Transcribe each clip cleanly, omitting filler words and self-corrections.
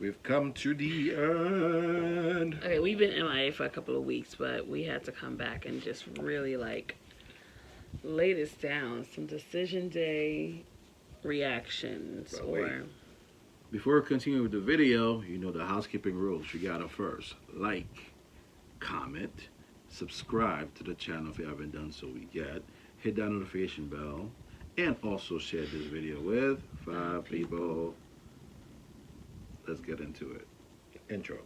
We've come to the end. Okay, we've been MIA for a couple of weeks, but we had to come back and just really lay this down. Some decision day reactions But wait. or Before we continue with the video, you know the housekeeping rules. You gotta first like, comment, subscribe to the channel if you haven't done so yet. Hit that notification bell, and also share this video with 5 people. Let's get into it. Intro.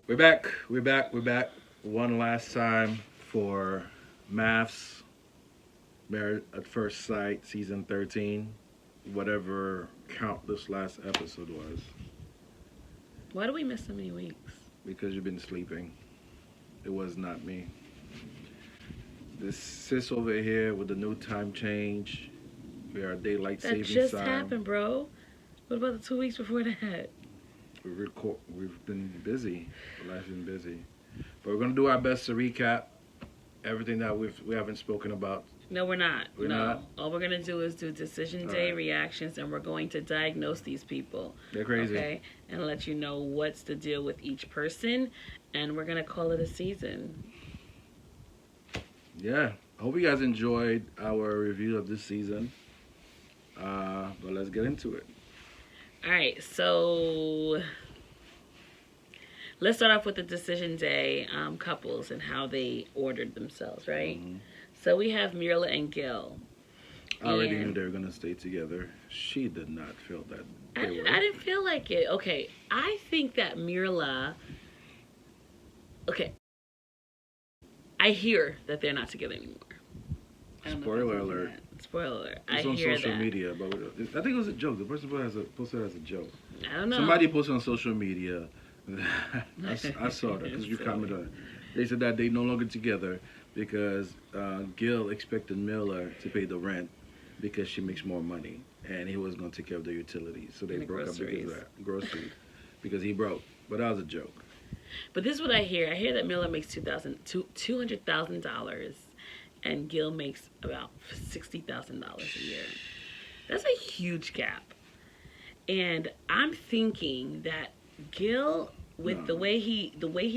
We're back. One last time for Maths, Married at First Sight, Season 13. Whatever count this last episode was. why do we miss so many weeks? Because you've been sleeping. It was not me. This sis over here with the new time change. We are daylight That savings just time. happened, bro. What about the 2 weeks before that? We've been busy. Life's been busy. But we're gonna do our best to recap everything that we haven't spoken about. No, we're not. We're no. not? All we're gonna do is do decision All day right. reactions, and we're going to diagnose these people. They're crazy. Okay, and let you know what's the deal with each person, and we're gonna call it a season. Yeah. I hope you guys enjoyed our review of this season. But let's get into it. All right, so let's start off with the decision day couples and how they ordered themselves, right? Mhm. So we have Mirla and Gil. I already And knew they were gonna stay together. She did not feel that I they didn't, were. I didn't feel like it. Okay, I think that Mirla. Okay, I hear that they're not together anymore. I don't know if Spoiler it's alert. that. Spoiler alert. It's I on hear social that. media, but I think it was a joke. The person posted it as a joke. I don't know. Somebody posted on social media. I saw that because you commented on it. They said that they no longer together because Gil expected Miller to pay the rent because she makes more money, and he was going to take care of the utilities. So they And the broke up because groceries. of that. Groceries. Because he broke. But that was a joke. But this is what I hear. I hear that Miller makes $200,000, and Gil makes about $60,000 a year. That's a huge gap. And I'm thinking that Gil, with the way he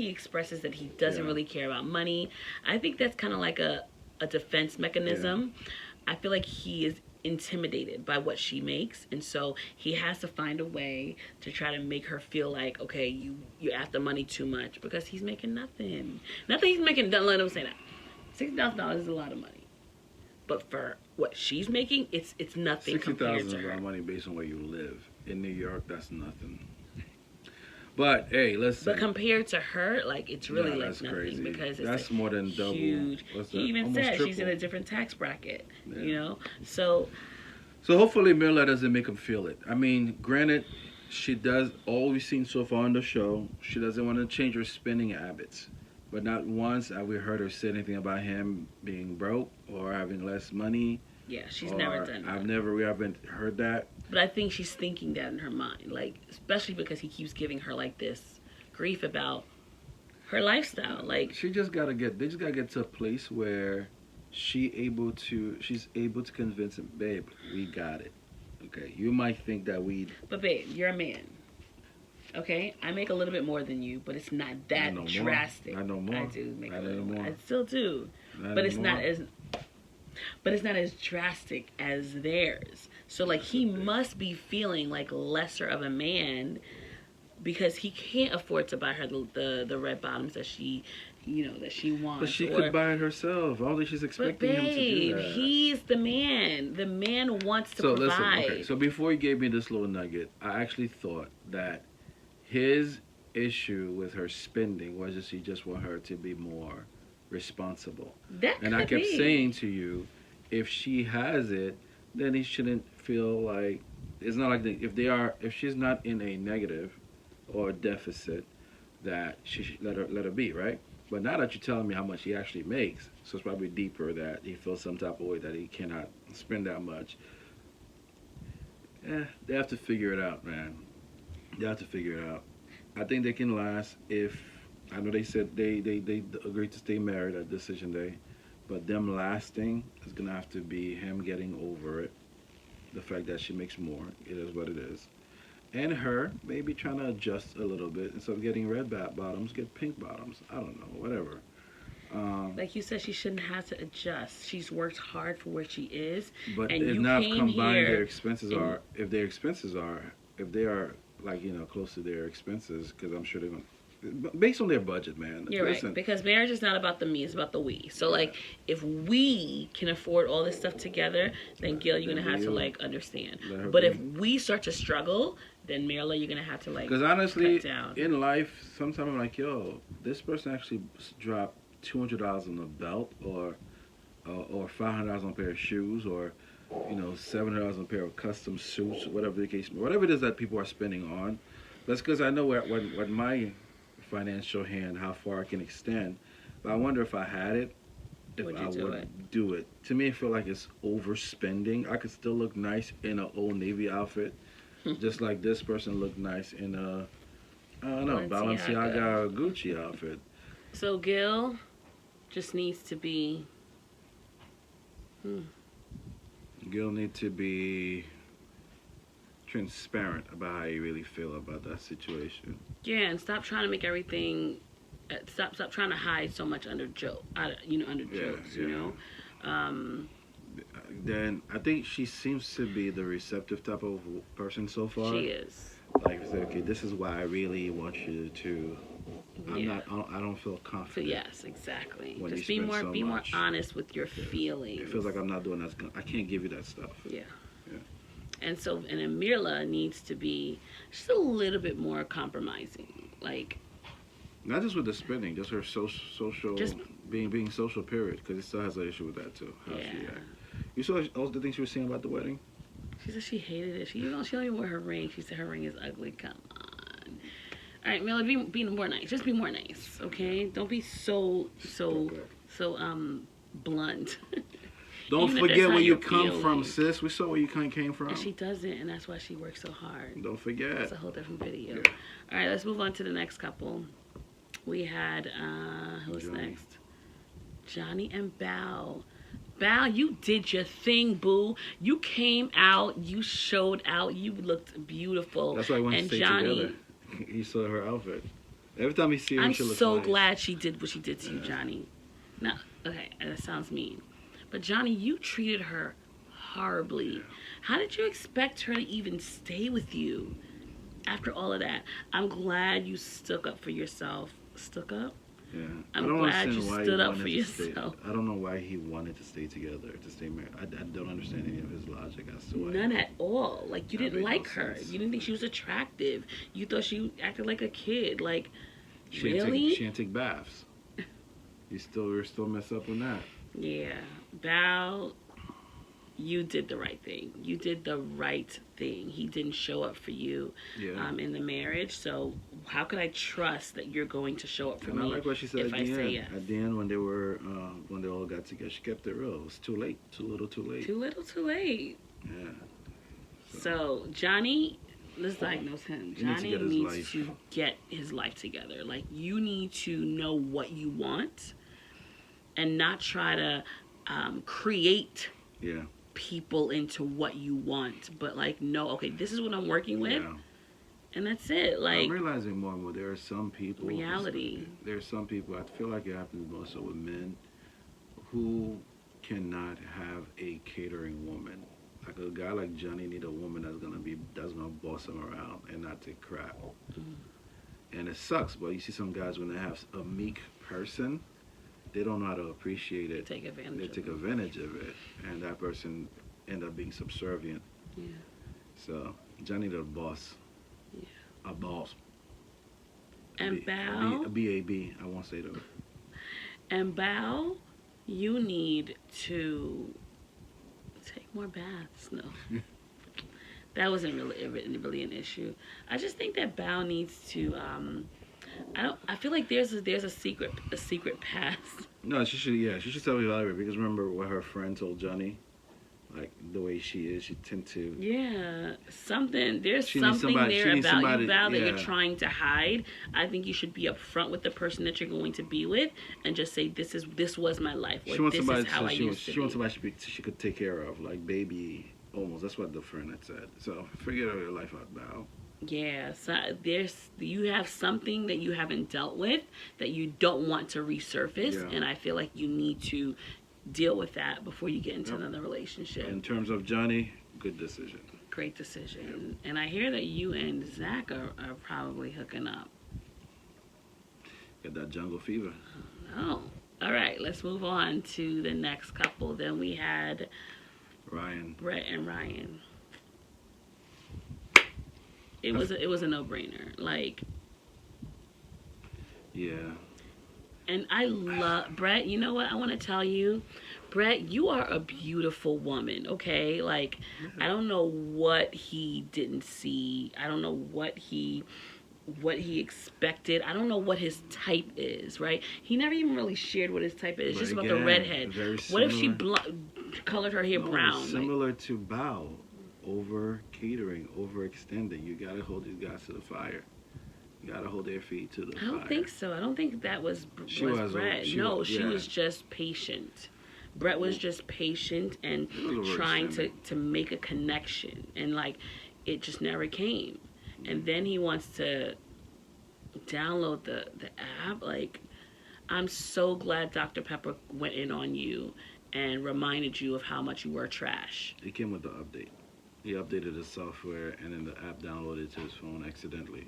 expresses that he doesn't really care about money, I think that's kind of like a defense mechanism. I feel like he is intimidated by what she makes, and so he has to find a way to try to make her feel like, okay, you after money too much, because he's making nothing. Nothing he's making. Don't let him say that. $60,000 is a lot of money, but for what she's making, it's nothing compared $60,000 to is a lot her. of money based on where you live. In New York, that's nothing. But hey, listen. But compared to her, like, it's really like that's nothing crazy. because it's That's like more than double. huge. What's He that? even Almost said she's in triple. a different tax bracket. Yeah. You know, so So hopefully Miller doesn't make him feel it. I mean, granted, she does, all we've seen so far on the show, she doesn't want to change her spending habits. But not once have we heard her say anything about him being broke or having less money. yeah, she's never done that. We haven't heard that. But I think she's thinking that in her mind, like, especially because he keeps giving her like this grief about her lifestyle. Like, They just gotta get to a place where she's able to convince him, babe, we got it. Okay, you might think that but babe, you're a man. Okay, I make a little bit more than you, but it's not that no more. drastic. Not no more. I do make Not a little anymore. more. I still do, but it's not as. But it's not as drastic as theirs. So like he must be feeling like lesser of a man because he can't afford to buy her the red bottoms that she, that she wants. But she could buy it herself. I don't think she's But expecting him to do babe, that. he's the man. The man wants to provide. Listen, okay. So before he gave me this little nugget, I actually thought that his issue with her spending was just he just want her to be more responsible. That And could I kept be. saying to you, if she has it, then he shouldn't feel like it's not like if she's not in a negative or a deficit, that she should let her be, right? But now that you're telling me how much he actually makes, so it's probably deeper that he feels some type of way that he cannot spend that much. They have to figure it out, man. They have to figure it out. I think they can last if I know they said they agreed to stay married at decision day, but them lasting is gonna have to be him getting over it. The fact that she makes more, it is what it is, and her maybe trying to adjust a little bit instead of getting red bottoms, get pink bottoms. I don't know, whatever. Like you said, she shouldn't have to adjust. She's worked hard for where she is, But and if you not came combined, their here. expenses And, are if their expenses are if they are like close to their expenses, because I'm sure they're going to based on their budget, man. you're Listen, right, because marriage is not about the me; it's about the we. So, yeah, like, if we can afford all this stuff together, then Gil, you're then gonna have to you like understand. let her But be. if we start to struggle, then Marla, you're gonna have to like Because honestly, cut down. in life, sometimes I'm like, yo, this person actually dropped $200 on a belt, or $500 on a pair of shoes, or $700 on a pair of custom suits, whatever the case, whatever it is that people are spending on. That's because I know what my financial hand, how far I can extend. But I wonder if I had it, if Would I you do would it? do it. To me, I feel like it's overspending. I could still look nice in an Old Navy outfit, just like this person looked nice in a, I don't know, Balenciaga. Balenciaga or Gucci outfit. So Gil just needs to be. You'll need to be transparent about how you really feel about that situation. Yeah, and stop trying to make everything. Stop trying to hide so much under under Yeah, jokes. yeah. Then I think she seems to be the receptive type of person so far. She is. Like I said, okay, this is why I really want you to. Yeah. I don't feel So confident. yes, exactly. When Just you be spend more so be more much. honest with your feelings. It feels like I'm not doing that. I can't give you that stuff. Yeah. Yeah. And so, and then Mirla needs to be just a little bit more compromising. Like, Not just with the spending, just her social Just- being social. Period, because it still has an issue with that too. How she yeah. act. You saw all the things she was saying about the wedding. She said she hated it. She don't even wear her ring. She said her ring is ugly. Come on. All right, Mirla, be more nice. Just be more nice, okay? Don't be so blunt. Don't Even if forget that's where not you your come from, feelings. sis. We saw where you came from. And she doesn't, and that's why she works so hard. Don't forget. That's a whole different video. Yeah. All right, let's move on to the next couple. We had who's Johnny. next? Johnny and Bao. Bao, you did your thing, boo. You came out, you showed out, you looked beautiful. That's why I want to and stay Johnny, together. You saw her outfit. Every time you see her, I'm she looks so nice. glad she did what she did to you, Yeah. Johnny. Now, okay, that sounds mean. But Johnny, you treated her horribly. Yeah. How did you expect her to even stay with you after all of that? I'm glad you stuck up for yourself. Stuck up? Yeah. I'm I don't glad understand you why he stood up wanted for to stay- yourself. I don't know why he wanted to stay together, to stay married. I don't understand any of his logic as to why. None at all. Like, you That didn't made no like her. sense. You didn't think she was attractive. You thought she acted like a kid. Like, She didn't really? She didn't take baths. You're still messed up on that. Yeah. Bao, you did the right thing. You did the right thing. He didn't show up for you Yeah. in the marriage. So how could I trust that you're going to show up for And I me like what she said if at I the say end. yes? At the end, when they all got together, she kept it real. It was too late, too little, too late. Too little, too late. Yeah. So Johnny, let's diagnose him. He needs to Johnny get his needs life. to get his life together. Like, you need to know what you want and not try to create Yeah. people into what you want, but like, no, okay, this is what I'm working with, Yeah. and that's it. Like, I'm realizing more and more there are some people. reality. There are some people. I feel like it happens more so with men who cannot have a catering woman. Like a guy like Johnny need a woman that's gonna boss him around and not take crap. And it sucks, but you see some guys when they have a meek person, they don't know how to appreciate it. Take advantage. They of take it. advantage of it, and that person end up being subservient. Yeah. So Johnny the boss. Yeah. A boss. And Bao, A B-A-B. I won't say that. and Bao, you need to take more baths. No, that wasn't really an issue. I just think that Bao needs to. I feel like there's a secret past. No, she should. Yeah, she should tell me about it because remember what her friend told Johnny. like the way she is. She tend to. Yeah, something. There's She needs something somebody- there she needs about somebody- you, Val, that yeah. you're trying to hide. I think you should be upfront with the person that you're going to be with, and just say, "This was my life. Or, She wants this somebody. is how I used She to wants be." somebody she could take care of, like baby. Almost. That's what the friend had said. So figure your life out now. Yeah, so you have something that you haven't dealt with that you don't want to resurface, Yeah. and I feel like you need to deal with that before you get into Yep. another relationship. In terms of Johnny, good decision. Great decision. And I hear that you and Zach are probably hooking up. Got that jungle fever. Oh, all right. Let's move on to the next couple. Then we had Ryan. Brett and Ryan. It was a no-brainer. Like, Yeah. and I love Brett. You know what? I want to tell you, Brett, you are a beautiful woman. Okay, like I don't know what he didn't see. I don't know what he expected. I don't know what his type is. Right? He never even really shared what his type is. It's But just about again, the redhead. very What if she similar- colored her hair No, brown? Like, Similar to Bao. Over catering, overextending. You gotta hold these guys to the fire. You gotta hold their feet to the I fire. don't think so. I don't think that was She was, Brett. she No, was, she yeah. was just patient. Brett was just patient and It was trying overextending. to make a connection, and like it just never came. And then he wants to download the app. Like, I'm so glad Dr. Pepper went in on you and reminded you of how much you were trash. It came with the update. He updated the software and then the app downloaded to his phone accidentally.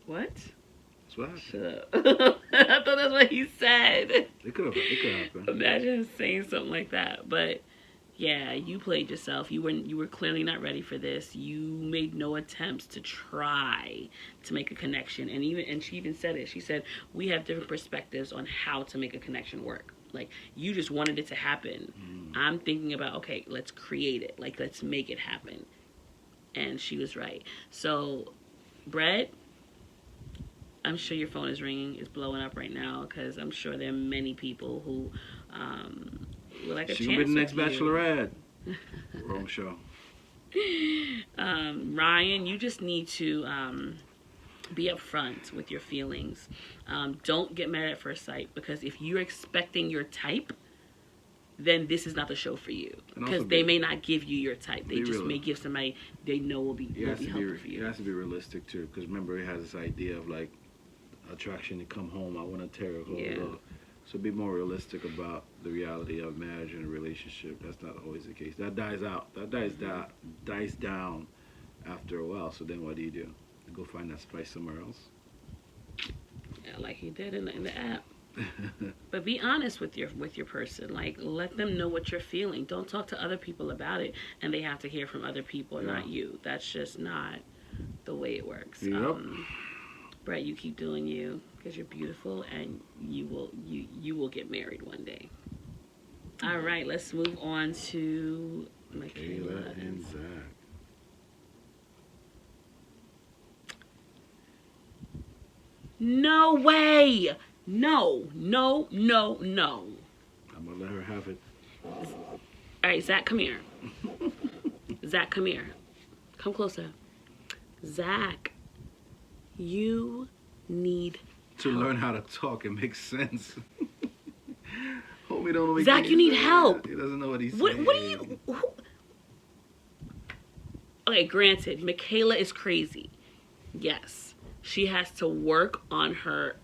What? That's what happened. Shut up. I thought that's what he said. It could happen. Imagine him saying something like that. But yeah, you played yourself. You were clearly not ready for this. You made no attempts to try to make a connection. And she even said it. She said, "We have different perspectives on how to make a connection work." Like, you just wanted it to happen. I'm thinking about, okay, let's create it. Like, let's make it happen. And she was right. So, Brett, I'm sure your phone is ringing. It's blowing up right now because I'm sure there are many people who would like a She chance gonna be the next with you. Bachelorette. Wrong show. Ryan, you just need to be upfront with your feelings. Don't get married at first sight, because if you're expecting your type, then this is not the show for you. And also Because they may not give you your type. They be just real. may give somebody they know will be helpful for It you. has to be realistic too, because remember he has this idea of like attraction to come home. I want to tear her. Yeah. So be more realistic about the reality of marriage and a relationship. That's not always the case. That dies out. That dies down after a while. So then what do? You go find that spice somewhere else? Yeah, like he did in the app. But be honest with your person. Like, let them know what you're feeling. Don't talk to other people about it, and they have to hear from other people, Yeah. not you. That's just not the way it works. Yep. Brett, you keep doing you, because you're beautiful, and you will get married one day. All right, let's move on to Michaela Kayla and Zach. No way! No. I'm gonna let her have it. All right, Zach, come here. Zach, come here. Come closer. Zach, you need To help. learn how to talk and make sense. Homie don't make Zach, any you need sense. help. He doesn't know what he's What saying. do you... Okay, granted, Michaela is crazy. Yes. She has to work on her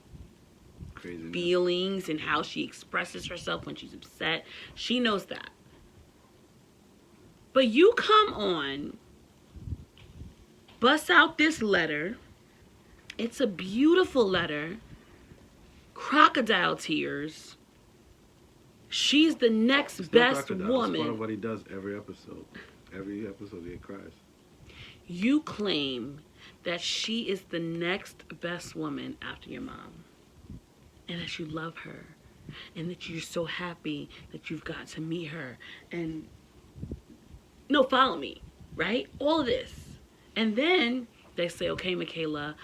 Craziness. feelings and how she expresses herself when she's upset. She knows that. But you come on, bust out this letter. It's a beautiful letter. Crocodile tears. She's the next It's not best crocodile. It's part of woman. what he does every episode. Every episode he cries. You claim that she is the next best woman after your mom. And that you love her. And that you're so happy that you've got to meet her. And no, follow me, right? All of this. And then they say, okay, Michaela,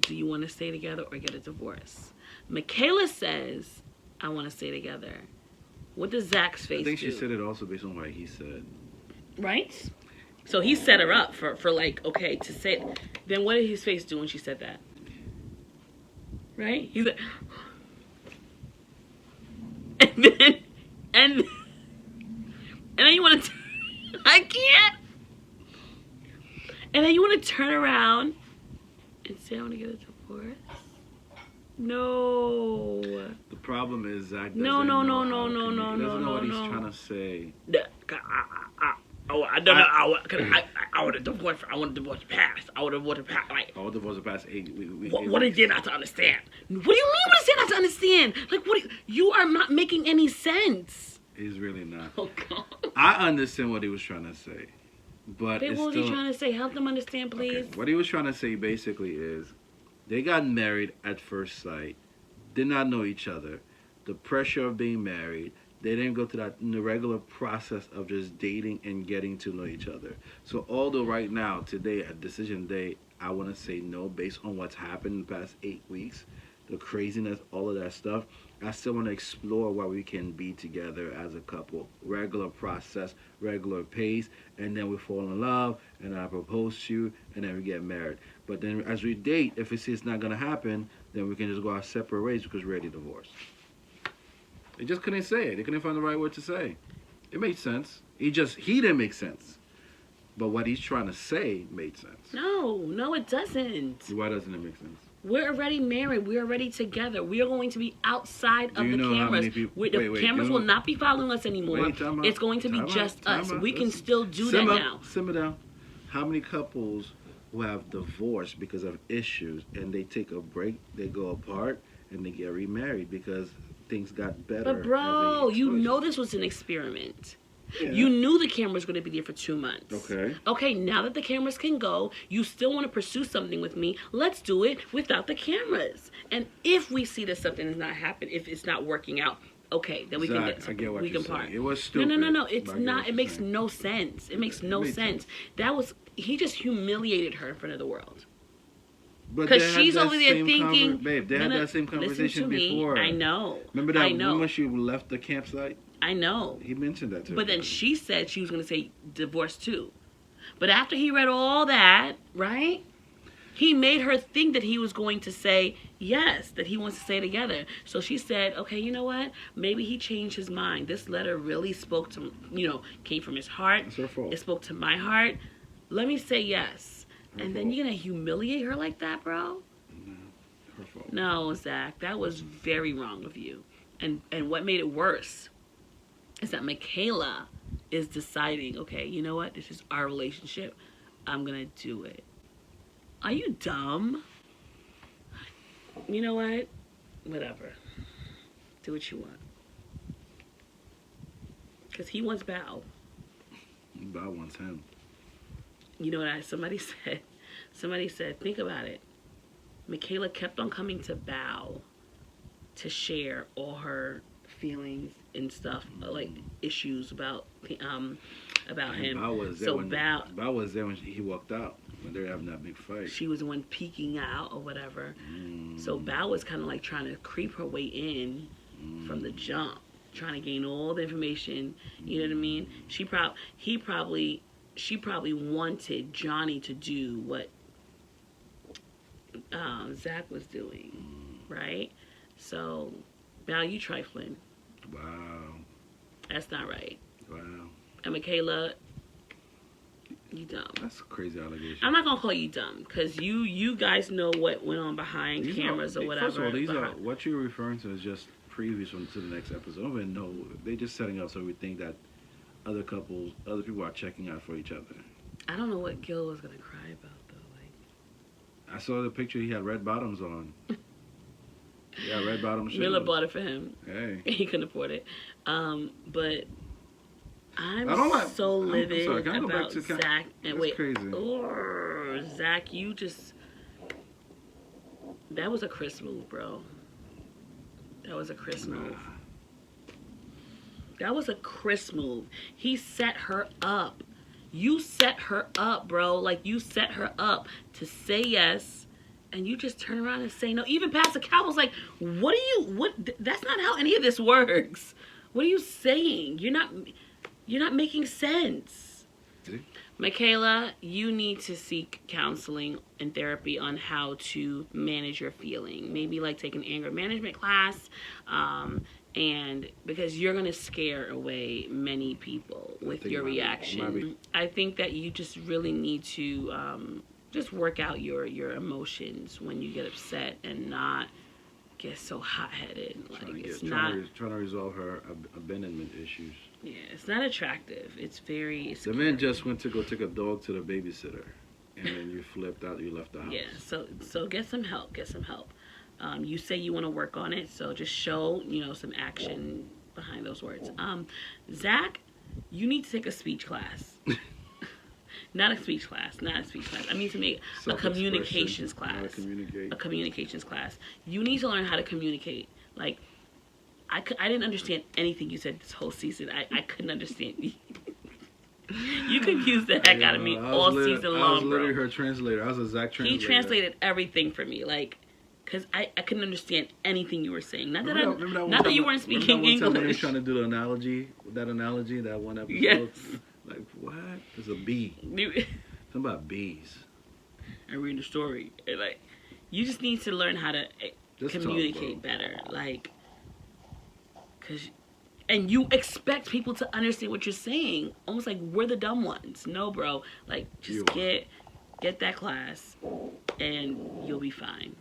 do you want to stay together or get a divorce? Michaela says, I want to stay together. What does Zach's face I think do? she said it also based on what he said. Right? So he set her up for like, okay, to say. Then what did his face do when she said that? Right? He's like, and and then you want to, I can't. And then you want to turn around and say, I want to get a divorce. No. The problem is Zach doesn't No, no, know no, how to no, no, communicate. no, He doesn't know no, what he's no. trying to say. I don't know. I would have divorced. I want to divorce past. I would have divorced past. Like, All divorce the past 8 what is there not to understand? What do you mean? What is there not to understand? Like, what? You are not making any sense. He's really not. Oh God. I understand what he was trying to say, but Babe, it's what was still, he trying to say? Help them understand, please. okay. What he was trying to say basically is, they got married at first sight, did not know each other, the pressure of being married. They didn't go through that the regular process of just dating and getting to know each other. So although right now, today, at decision day, I want to say no based on what's happened in the past 8 weeks, the craziness, all of that stuff, I still want to explore what we can be together as a couple. Regular process, regular pace, and then we fall in love, and I propose to you, and then we get married. But then as we date, if we see it's not going to happen, then we can just go our separate ways because we're already divorced. They just couldn't say it. They couldn't find the right word to say. It made sense. He didn't make sense. But what he's trying to say made sense. No, it doesn't. Why doesn't it make sense? We're already married. We're already together. We are going to be outside Do of you the know how cameras. many people- The wait, cameras you will know- not be following us anymore. Wait, time out. It's going to be Time out, just time us. out. We can Listen. still do that Simmer, now. Simmer down. How many couples who have divorced because of issues and they take a break, they go apart, and they get remarried because things got better? But bro, as they you exposed know this was an experiment. Yeah. You knew the cameras were going to be there for 2 months. Okay. Okay, now that the cameras can go, you still want to pursue something with me. Let's do it without the cameras. And if we see that something is not happening, if it's not working out, okay, then we Zach, can get I something. get what We you're can part. saying. It was stupid. No. It's but I get not. what It you're makes saying. no sense. It makes It no made sense. He just humiliated her in front of the world. But Because they had she's that over there same thinking, babe, they had that same listen conversation to me. before. I know. Remember that I know. woman she left the campsite? I know. He mentioned that to her. But then she said she was going to say divorce too. But after he read all that, right? He made her think that he was going to say yes, that he wants to stay together. So she said, okay, you know what? Maybe he changed his mind. This letter really spoke to, came from his heart. It's her fault. It spoke to my heart. Let me say yes. And then you're going to humiliate her like that, bro? No, her fault. No, Zach, that was very wrong of you. And what made it worse is that Michaela is deciding, okay, you know what? This is our relationship. I'm going to do it. Are you dumb? You know what? Whatever. Do what you want. Because he wants Bao. Bow wants him. You know what somebody said, think about it. Michaela kept on coming to Bao to share all her feelings and stuff, like issues about him. Bow was there So when Bow was there when he walked out, when they were having that big fight. she was the one peeking out or whatever. So Bao was kind of like trying to creep her way in from the jump, trying to gain all the information. You know what I mean? She probably wanted Johnny to do what Zach was doing, right? So, Bao, you trifling. Wow. That's not right. Wow. And Michaela, you dumb. That's a crazy allegation. I'm not gonna call you dumb because you guys know what went on behind These cameras or whatever. First of all, these are what you're referring to is just previews to the next episode. I don't even know. They're just setting up so we think that other people are checking out for each other. I don't know what Gil was gonna cry about though. I saw the picture. He had red bottoms on. Yeah, red bottom shoes. Miller bought it for him. Hey. He couldn't afford it. But I'm I don't like- so I'm livid sorry, can I go back about to- Zach. And That's wait, crazy. Zach, you just. That was a Chris move, bro. That was a Chris move. That was a Chris move. He set her up. You set her up, bro. Like, you set her up to say yes, and you just turn around and say no. Even Pastor Cal was like, what? That's not how any of this works. What are you saying? You're not making sense. Michaela, you need to seek counseling and therapy on how to manage your feeling. Maybe like take an anger management class, and because you're gonna scare away many people with your reaction. I think that you just really need to just work out your emotions when you get upset and not get so hot-headed. Like trying to resolve her abandonment issues. Yeah, it's not attractive. It's very The man just went to go take a dog to the babysitter, and then you flipped out. You left the house. Yeah, so get some help. Get some help. You say you want to work on it, so just show some action behind those words. Zach, you need to take a speech class. Not a speech class. I mean to make a communications class. A communications class. You need to learn how to communicate. Like, I didn't understand anything you said this whole season. I couldn't understand. You confused the heck out of me all season long, I was literally her translator. I was a Zach translator. He translated everything for me, like, because I couldn't understand anything you were saying. Not that you weren't speaking English. When they were trying to do the analogy, that one episode. Yes. Like, what? There's a bee. Something about bees. I read the story. And, like, you just need to learn how to communicate better. Like, and you expect people to understand what you're saying. Almost like we're the dumb ones. No, bro. Like, just get that class and you'll be fine.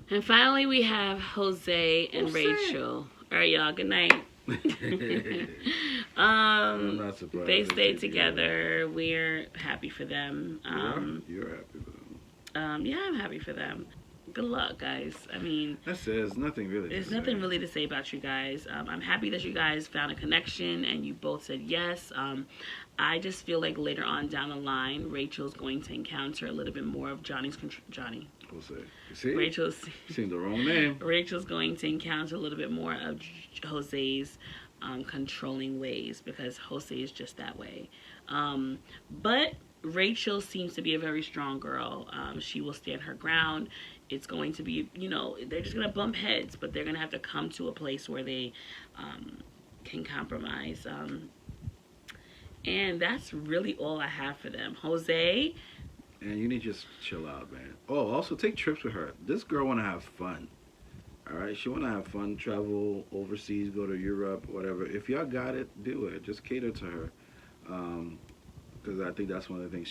And finally, we have Jose and Rachel. All right, y'all. Good night. I'm not surprised. They stayed together. We're happy for them. You're happy for them. Yeah, I'm happy for them. Good luck, guys. I mean, that's it. There's nothing really. There's nothing really to say about you guys. I'm happy that you guys found a connection and you both said yes. I just feel like later on down the line, Rachel's going to encounter a little bit more of Johnny. Jose. You see? Rachel's saying the wrong name. Rachel's going to encounter a little bit more of Jose's controlling ways because Jose is just that way. But Rachel seems to be a very strong girl. She will stand her ground. It's going to be, they're just going to bump heads, but they're going to have to come to a place where they can compromise. And that's really all I have for them. Jose. And you need to just chill out, man. Oh, also take trips with her. This girl want to have fun. All right? She want to have fun, travel overseas, go to Europe, whatever. If y'all got it, do it. Just cater to her. Because I think that's one of the things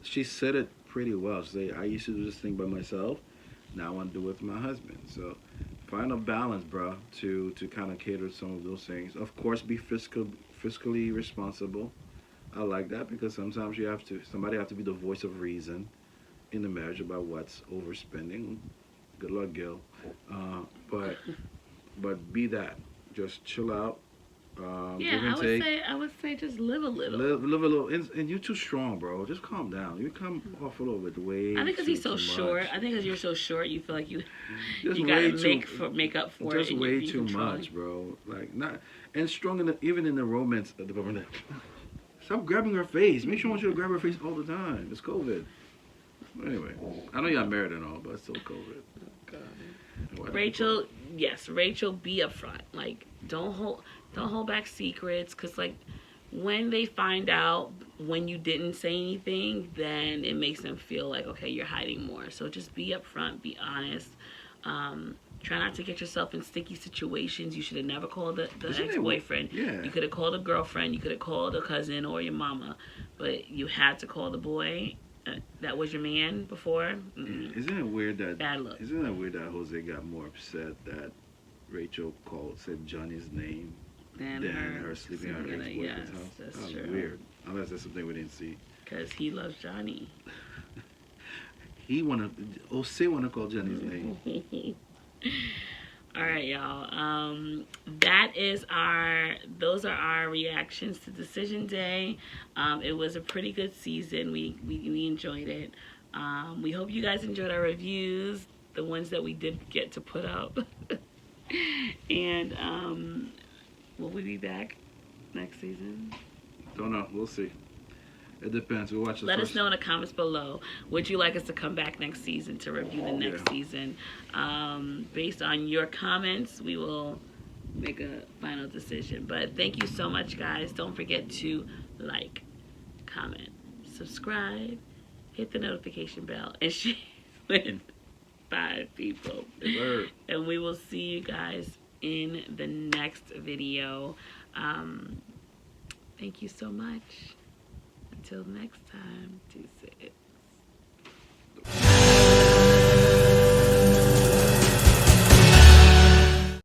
she said it pretty well. She said, I used to do this thing by myself. Now I want to do it with my husband. So find a balance, bro, to kind of cater to some of those things. Of course, be fiscally responsible. I like that because sometimes somebody have to be the voice of reason in the marriage about what's overspending. Good luck, Gil. But be that. Just chill out. I would say just live a little. Live a little, and you're too strong, bro. Just calm down. You come off a little bit way. I think because he's so short. I think because you're so short, you feel like you gotta make up for it. Just way too much, bro. Like and strong even in the romance department. Stop grabbing her face. Make sure I want you to grab her face all the time. It's COVID. Anyway, I know y'all married and all, but it's still COVID. Oh, God. Rachel, be upfront. Like, don't hold back secrets, because like when they find out when you didn't say anything, then it makes them feel like, okay, you're hiding more. So just be upfront, be honest. Try not to get yourself in sticky situations. You should have never called the ex-boyfriend. Yeah. You could have called a girlfriend. You could have called a cousin or your mama, but you had to call the boy that was your man before. Mm-hmm. Isn't it weird that bad luck? Isn't it weird that Jose got more upset that Rachel said Johnny's name than her sleeping at her ex-boyfriend's house? That's true. Weird. Unless that's something we didn't see. Because he loves Johnny. Jose wanna call Johnny's name. All right, y'all. Those are our reactions to Decision Day. It was a pretty good season. We enjoyed it. We hope you guys enjoyed our reviews, the ones that we did get to put up. And will we be back next season? Don't know. We'll see. It depends. We'll watch. Let us know in the comments below. Would you like us to come back next season to review the next season? Based on your comments, we will make a final decision. But thank you so much, guys. Don't forget to like, comment, subscribe, hit the notification bell, and share with 5 people. Word. And we will see you guys in the next video. Thank you so much. Until next time, to say it.